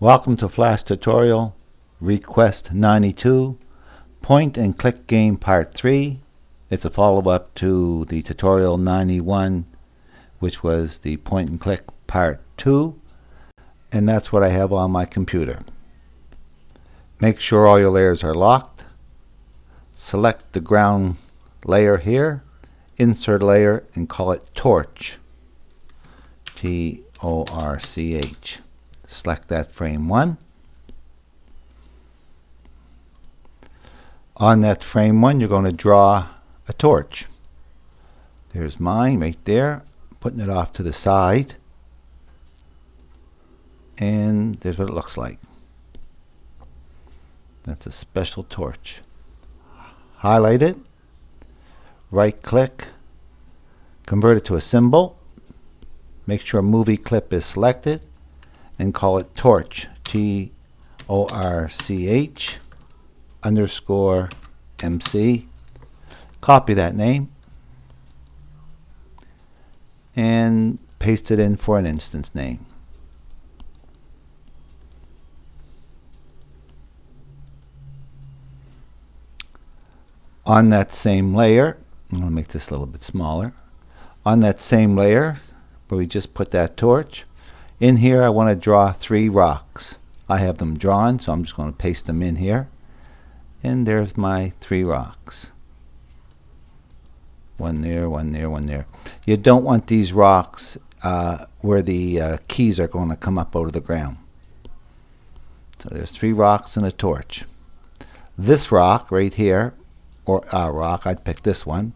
Welcome to Flash Tutorial Request 92 Point and Click Game Part 3. It's a follow-up to the Tutorial 91, which was the Point and Click Part 2, and that's what I have on my computer. Make sure all your layers are locked. Select the ground layer here, insert layer, and call it Torch. T-O-R-C-H. Select that frame 1. On that frame 1, you're going to draw a torch. There's mine right there, putting it off to the side. And there's what it looks like. That's a special torch. Highlight it, right click, convert it to a symbol, make sure movie clip is selected, and call it Torch, T-O-R-C-H _ MC. Copy that name and paste it in for an instance name. On that same layer, I'm going to make this a little bit smaller. On that same layer where we just put that torch, in here I want to draw 3 rocks. I have them drawn, so I'm just going to paste them in here. And there's my 3 rocks. One there, one there, one there. You don't want these rocks where the keys are going to come up out of the ground. So there's 3 rocks and a torch. This rock right here, or rock, I'd pick this one.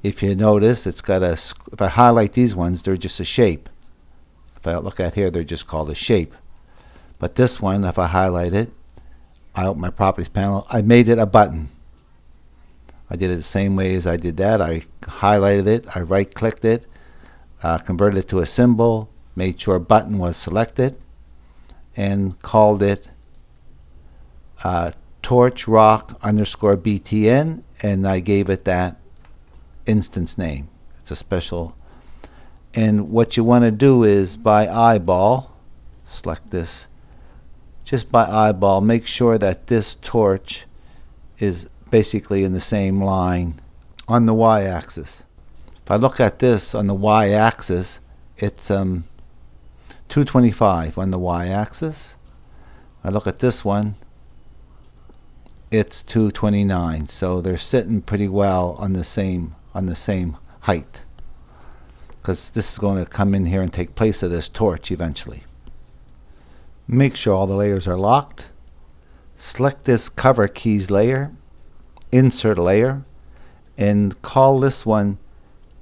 If you notice, it's got a, if I highlight these ones, they're just a shape. If I look at here, they're just called a shape. But this one, if I highlight it, I open my properties panel, I made it a button. I did it the same way as I did that. I highlighted it, I right clicked it, converted it to a symbol, made sure button was selected, and called it torch rock _ BTN, and I gave it that instance name. It's a special. And what you want to do is by eyeball, select this, just by eyeball, make sure that this torch is basically in the same line on the y-axis. If I look at this on the y-axis, it's 225 on the y-axis. I look at this one, it's 229. So they're sitting pretty well on the same height, because this is going to come in here and take place of this torch eventually. Make sure all the layers are locked. Select this cover keys layer, insert layer, and call this one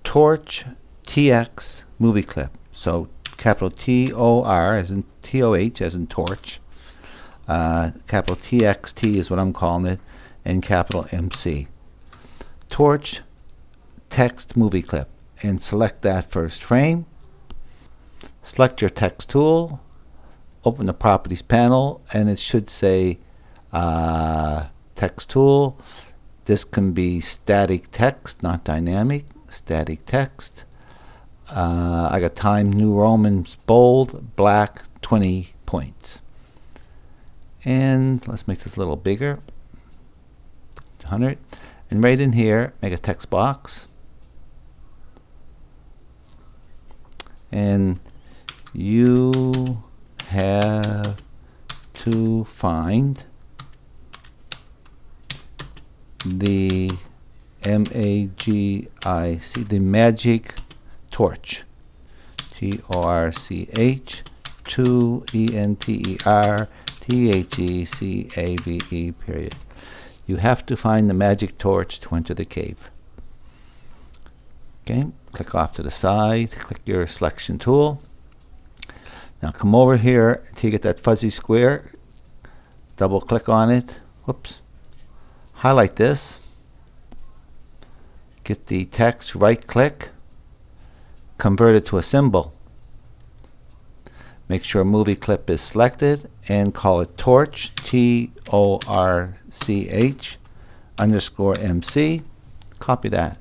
Torch TX movie clip. So capital T-O-R as in T-O-H as in torch, capital T-X-T is what I'm calling it, and capital MC. Torch text movie clip. And select that first frame. Select your text tool, open the properties panel, and it should say text tool. This can be static text, not dynamic. Static text. I got Times New Roman bold, black, 20 points. And let's make this a little bigger, 100. And right in here, make a text box. And you have to find the M-A-G-I-C, the magic torch. T-O-R-C-H 2 E-N-T-E-R-T-H-E-C-A-V-E period. You have to find the magic torch to enter the cave. Okay, click off to the side, click your selection tool. Now come over here until you get that fuzzy square, double click on it, whoops, highlight this, get the text, right click, convert it to a symbol. Make sure movie clip is selected and call it Torch, T-O-R-C-H _ MC. Copy that.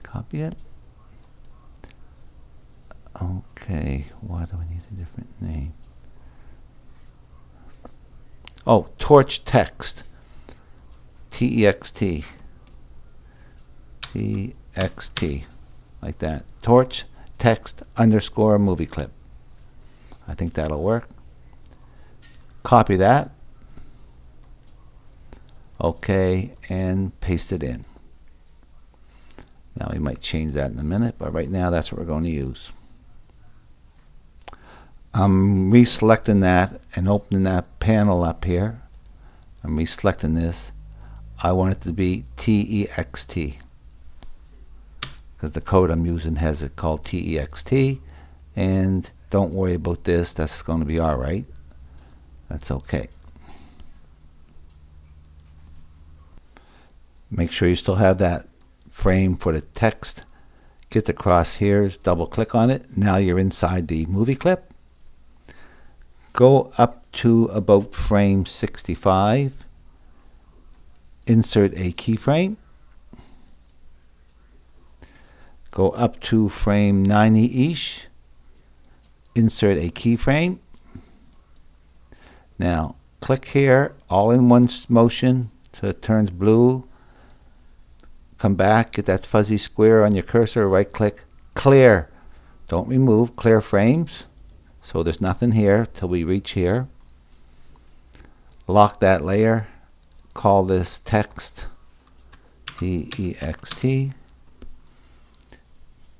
Copy it. Okay, why do I need a different name? Oh, torch text. T-E-X-T. T-X-T. Like that. Torch text underscore movie clip. I think that'll work. Copy that. Okay, and paste it in. Now we might change that in a minute, but right now that's what we're going to use. I'm reselecting that and opening that panel up here. I'm reselecting this. I want it to be TEXT because the code I'm using has it called TEXT, and don't worry about this. That's going to be all right. That's okay. Make sure you still have that frame for the text. Get the crosshairs, double click on it. Now you're inside the movie clip. Go up to about frame 65. Insert a keyframe. Go up to frame 90-ish. Insert a keyframe. Now click here, all in one motion so it turns blue. Come back, get that fuzzy square on your cursor, right click, clear. Don't remove, clear frames. So there's nothing here till we reach here. Lock that layer, call this text, T-E-X-T.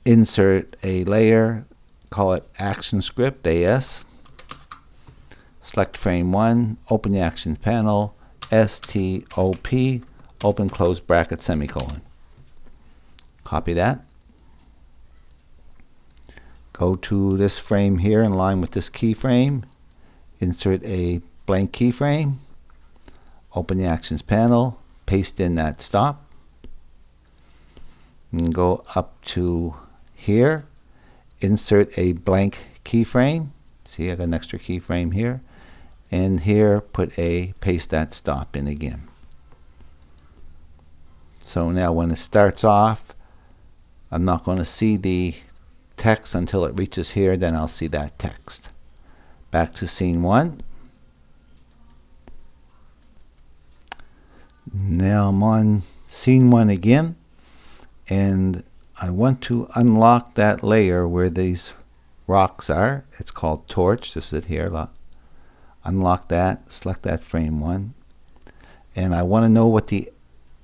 Insert a layer, call it action script, AS. Select frame 1, open the actions panel, S-T-O-P, open close bracket semicolon. Copy that. Go to this frame here in line with this keyframe. Insert a blank keyframe. Open the actions panel. Paste in that stop. And go up to here. Insert a blank keyframe. See, I got an extra keyframe here. And here, paste that stop in again. So now when it starts off, I'm not going to see the text until it reaches here, then I'll see that text. Back to scene 1. Now I'm on scene 1 again, and I want to unlock that layer where these rocks are. It's called torch. This is it here. Unlock that, select that frame 1, and I want to know what the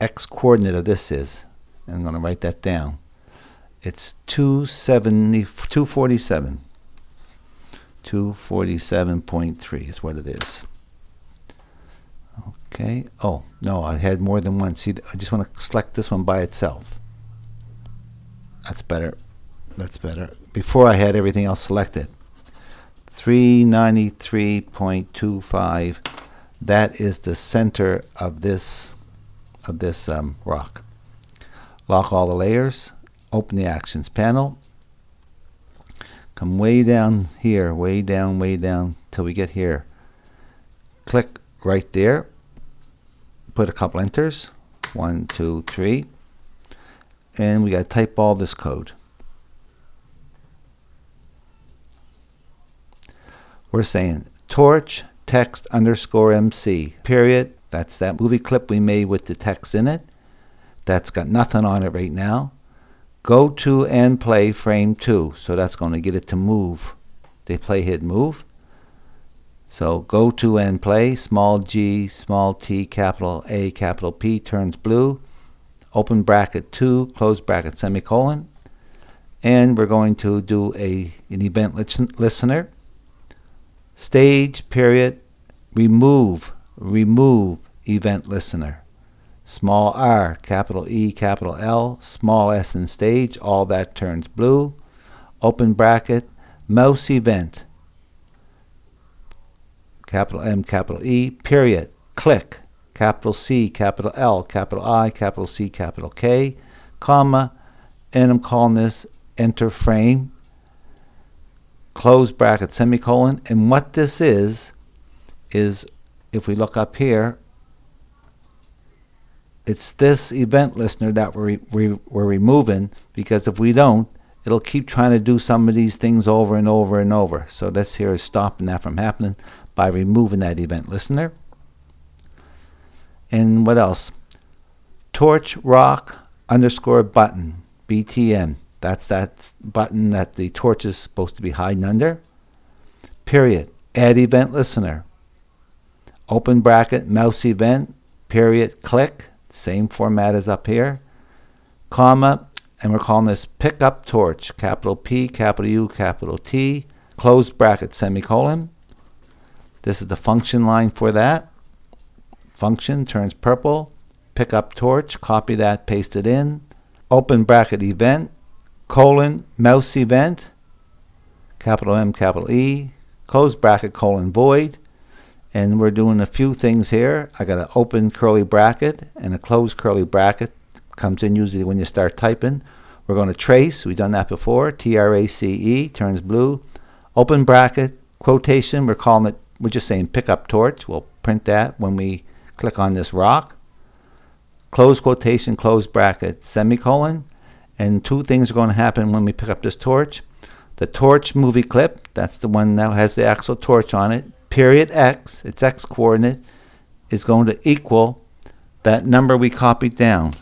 x coordinate of this is. And I'm going to write that down. It's 247. 247.3 is what it is. Okay. Oh, no, I had more than one. See, I just want to select this one by itself. That's better. That's better. Before I had everything else selected. 393.25. That is the center of this rock. Lock all the layers. Open the actions panel. Come way down here, way down till we get here. Click right there. Put a couple enters. 1, 2, 3. And we got to type all this code. We're saying torch text underscore MC period. That's that movie clip we made with the text in it. That's got nothing on it right now. Go to and play frame 2. So that's going to get it to move. They play hit move. So go to and play, small g, small t, capital A, capital P turns blue. Open bracket 2, close bracket semicolon. And we're going to do an event listener. Stage period, remove event listener. Small r, capital E, capital L, small s in stage, all that turns blue. Open bracket, mouse event, capital M, capital E, period, click, capital C, capital L, capital I, capital C, capital K, comma, and I'm calling this enter frame, close bracket, semicolon. And what this is if we look up here, it's this event listener that we're removing, because if we don't, it'll keep trying to do some of these things over and over and over. So this here is stopping that from happening by removing that event listener. And what else? Torch rock underscore button, BTN. That's that button that the torch is supposed to be hiding under. Period. Add event listener. Open bracket, mouse event, period, click. Same format as up here. Comma, and we're calling this pickup torch. Capital P, capital U, capital T, close bracket, semicolon. This is the function line for that. Function turns purple. Pickup torch, copy that, paste it in. Open bracket event, colon, mouse event, capital M, capital E, close bracket, colon, void. And we're doing a few things here. I got an open curly bracket and a closed curly bracket. Comes in usually when you start typing. We're going to trace. We've done that before. TRACE, turns blue. Open bracket, quotation. We're just saying pickup torch. We'll print that when we click on this rock. Close quotation, close bracket, semicolon. And two things are going to happen when we pick up this torch. The torch movie clip, that's the one that has the actual torch on it. Period X, its X coordinate, is going to equal that number we copied down.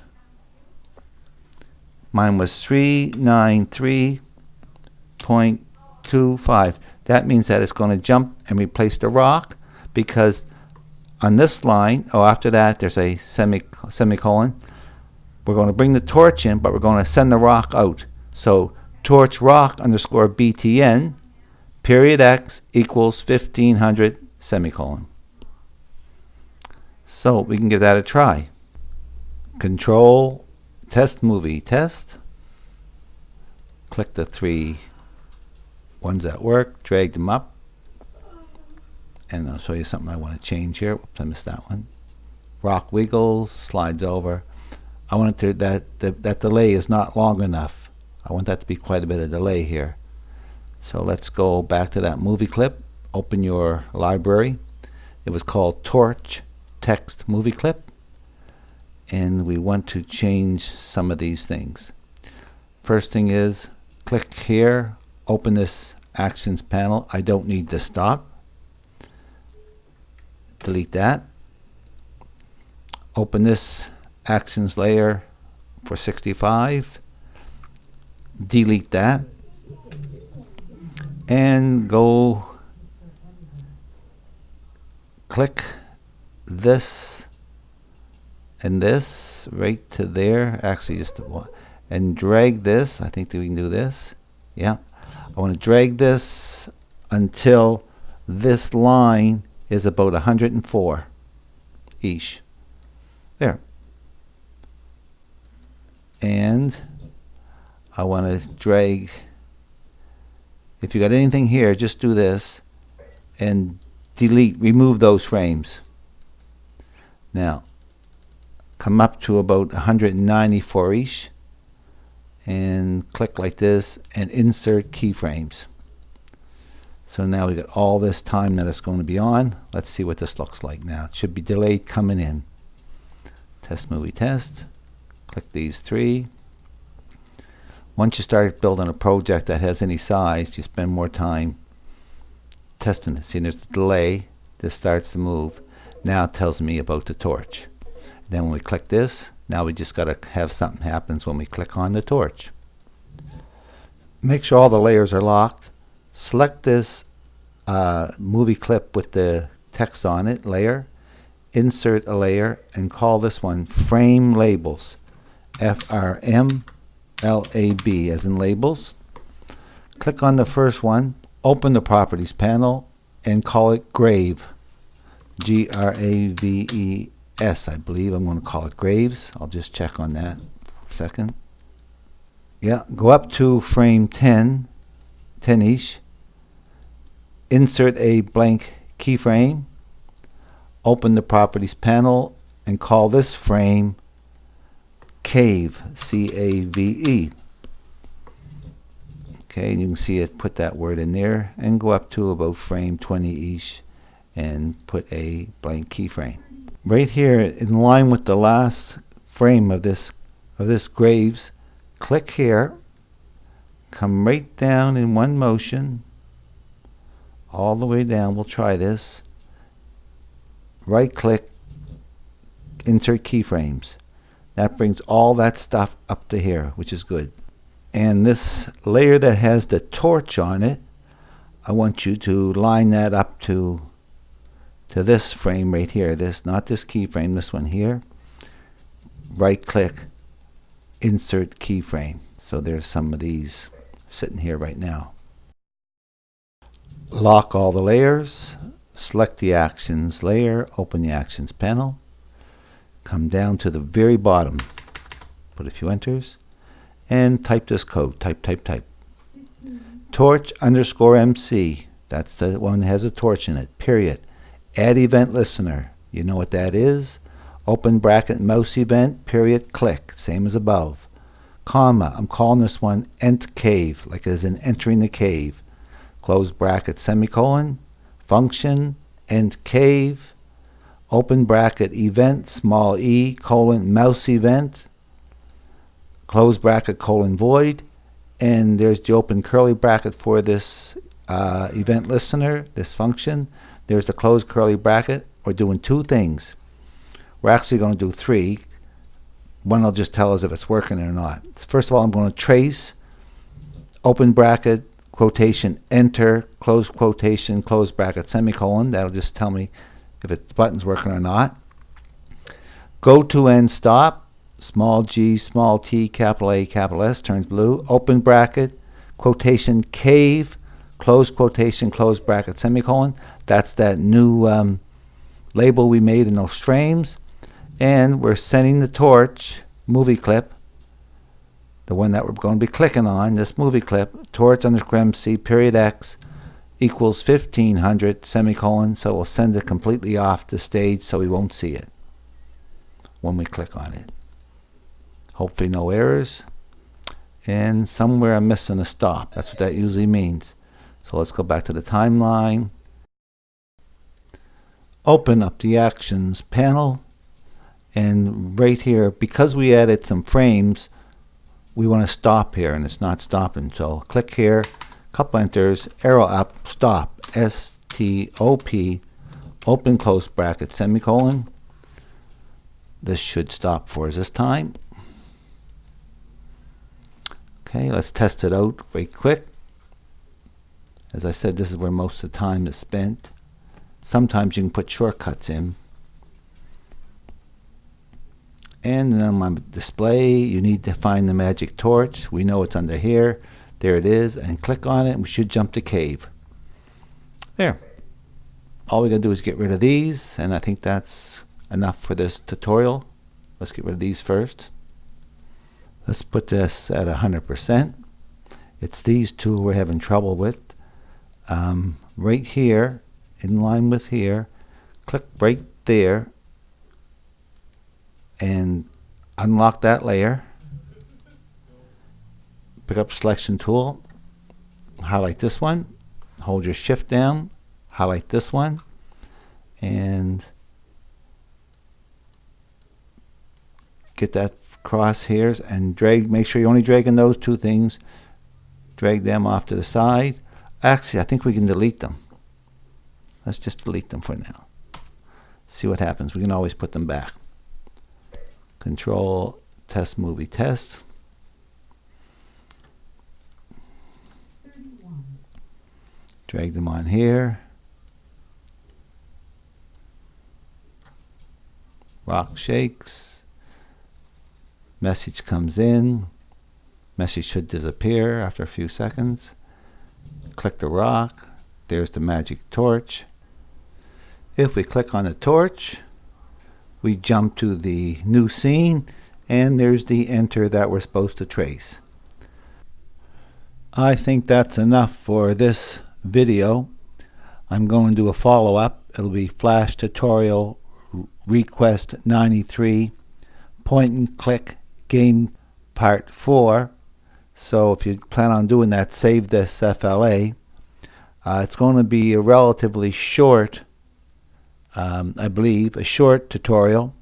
Mine was 393.25. That means that it's going to jump and replace the rock, because on this line, after that there's a semicolon. We're going to bring the torch in, but we're going to send the rock out. So torch rock underscore BTN, period X equals 1500, semicolon. So we can give that a try. Control, test movie, test. Click the three ones that work, drag them up. And I'll show you something I want to change here. Oops, I missed that one. Rock wiggles, slides over. I want it to, that delay is not long enough. I want that to be quite a bit of delay here. So let's go back to that movie clip. Open your library. It was called Torch Text Movie Clip. And we want to change some of these things. First thing is, click here, open this actions panel. I don't need to stop. Delete that. Open this actions layer for 65. Delete that. And go click this and this right to there. Actually, just one. And drag this. I think that we can do this. Yeah. I want to drag this until this line is about 104 each. There. And I want to drag. If you got anything here, just do this and delete, remove those frames. Now, come up to about 194 each and click like this and insert keyframes. So now we got all this time that it's going to be on. Let's see what this looks like now. It should be delayed coming in. Test movie test. Click these three. Once you start building a project that has any size, you spend more time testing it. See, there's a delay. This starts to move. Now it tells me about the torch. Then when we click this, now we just got to have something happens when we click on the torch. Make sure all the layers are locked. Select this movie clip with the text on it, layer. Insert a layer and call this one Frame Labels. FRMLAB as in labels. Click on the first one, open the Properties panel, and call it Grave. Graves, I believe. I'm going to call it Graves. I'll just check on that for a second. Yeah, go up to frame 10 each. Insert a blank keyframe. Open the Properties panel and call this frame Cave, C-A-V-E. Okay, you can see it, put that word in there, and go up to about frame 20 each and put a blank keyframe. Right here, in line with the last frame of this Graves, click here, come right down in one motion, all the way down. We'll try this. Right click, insert keyframes. That brings all that stuff up to here, which is good. And this layer that has the torch on it, I want you to line that up to this frame right here. This, not this keyframe, this one here. Right click, insert keyframe. So there's some of these sitting here right now. Lock all the layers, select the actions layer, open the actions panel, come down to the very bottom, put a few enters, and type this code. Type. Torch underscore MC. That's the one that has a torch in it. Period. Add event listener. You know what that is. Open bracket mouse event. Period. Click. Same as above. Comma. I'm calling this one ent cave, like as in entering the cave. Close bracket semicolon. Function ent cave. Open bracket event small e colon mouse event. Close bracket colon void. And there's the open curly bracket for this event listener, this function. There's the closed curly bracket. We're doing two things. We're actually going to do three. One will just tell us if it's working or not. First of all, I'm going to trace, open bracket, quotation, enter, close quotation, close bracket, semicolon. That'll just tell me if the button's working or not. Go to end stop. Small g, small t, capital A, capital S, turns blue. Open bracket, quotation, cave, close quotation, close bracket, semicolon. That's that new label we made in those frames. And we're sending the torch movie clip, the one that we're going to be clicking on, this movie clip, torch underscore MC period X equals 1500 semicolon. So we'll send it completely off the stage so we won't see it when we click on it. Hopefully no errors. And somewhere I'm missing a stop. That's what that usually means. So let's go back to the timeline. Open up the actions panel. And right here, because we added some frames, we want to stop here, and it's not stopping. So click here, couple enters, arrow up, stop. S-T-O-P, open close bracket, semicolon. This should stop for us this time. Okay, let's test it out very quick. As I said, this is where most of the time is spent. Sometimes you can put shortcuts in. And then on my display, you need to find the magic torch. We know it's under here. There it is. And click on it, and we should jump to cave. There. All we got to do is get rid of these, and I think that's enough for this tutorial. Let's get rid of these first. Let's put this at 100%. It's these two we're having trouble with. Right here, in line with here, click right there and unlock that layer. Pick up selection tool, highlight this one, hold your shift down, highlight this one, and get that crosshairs and drag. Make sure you're only dragging those two things. Drag them off to the side. Actually, I think we can delete them. Let's just delete them for now. See what happens. We can always put them back. Control test movie test. 31. Drag them on here. Rock shakes. Message comes in. Message should disappear after a few seconds. Click the rock. There's the magic torch. If we click on the torch, we jump to the new scene, and there's the enter that we're supposed to trace. I think that's enough for this video. I'm going to do a follow-up. It'll be Flash Tutorial Request 93 Point and Click Game Part 4. So if you plan on doing that, save this FLA. It's going to be a relatively short, I believe, a short tutorial.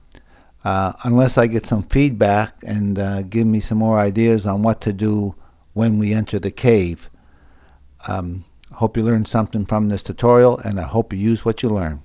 Unless I get some feedback and give me some more ideas on what to do when we enter the cave. Hope you learned something from this tutorial, and I hope you use what you learn.